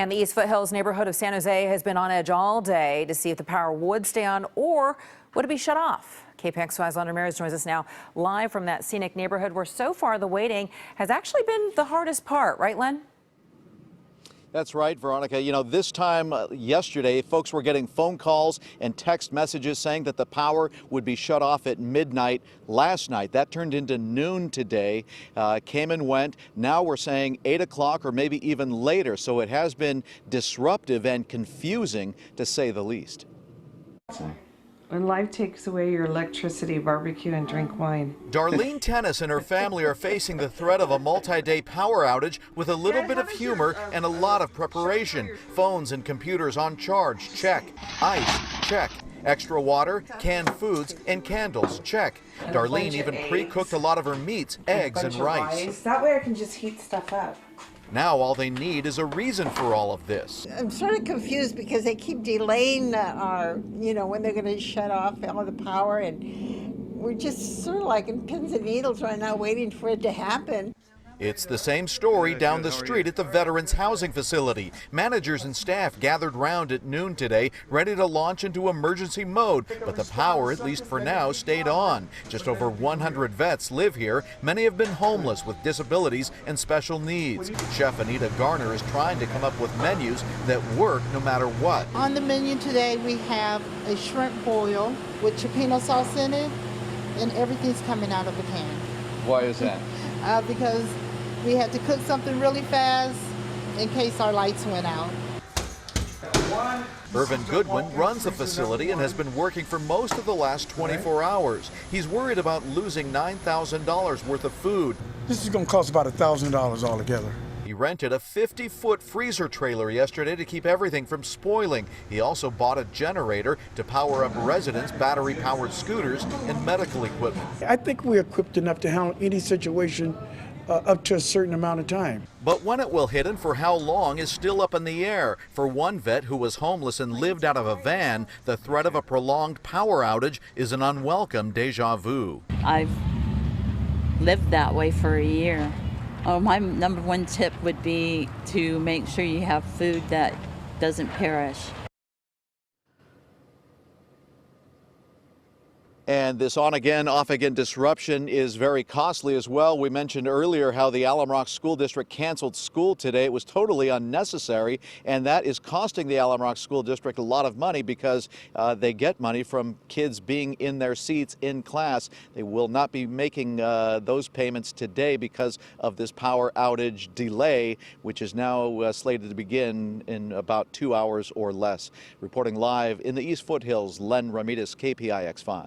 And the East Foothills neighborhood of San Jose has been on edge all day to see if the power would stay on or would it be shut off. KPIX Len Ramirez joins us now live from that scenic neighborhood where so far the waiting has actually been the hardest part, right, Len? That's right, Veronica. You know, this time yesterday, folks were getting phone calls and text messages saying that the power would be shut off at midnight last night. That turned into noon today, came and went. Now we're saying 8 o'clock or maybe even later. So it has been disruptive and confusing, to say the least. When life takes away your electricity, barbecue and drink wine. Darlene Tennis and her family are facing the threat of a multi-day power outage with a little bit of humor and a lot of preparation. Phones and computers on charge, check. Ice, check. Extra water, canned foods, and candles, check. Darlene even pre-cooked a lot of her meats, eggs, and rice. That way I can just heat stuff up. Now all they need is a reason for all of this. I'm sort of confused because they keep delaying when they're going to shut off all the power, and we're just sort of like in pins and needles right now waiting for it to happen. It's the same story down the street at the Veterans Housing Facility. Managers and staff gathered round at noon today, ready to launch into emergency mode, but the power, at least for now, stayed on. Just over 100 vets live here. Many have been homeless with disabilities and special needs. Chef Anita Garner is trying to come up with menus that work no matter what. On the menu today, we have a shrimp boil with chipino sauce in it, and everything's coming out of a can. Why is that? Because we had to cook something really fast in case our lights went out. Irvin Goodwin runs the facility and has been working for most of the last 24 hours. He's worried about losing $9,000 worth of food. This is going to cost about $1,000 altogether. He rented a 50-foot freezer trailer yesterday to keep everything from spoiling. He also bought a generator to power up residents' battery-powered scooters and medical equipment. I think we're equipped enough to handle any situation up to a certain amount of time. But when it will hit and for how long is still up in the air. For one vet who was homeless and lived out of a van, the threat of a prolonged power outage is an unwelcome deja vu. I've lived that way for a year. Oh, my number one tip would be to make sure you have food that doesn't perish. And this on-again, off-again disruption is very costly as well. We mentioned earlier how the Alum Rock School District canceled school today. It was totally unnecessary, and that is costing the Alum Rock School District a lot of money because they get money from kids being in their seats in class. They will not be making those payments today because of this power outage delay, which is now slated to begin in about 2 hours or less. Reporting live in the East Foothills, Len Ramirez, KPIX 5.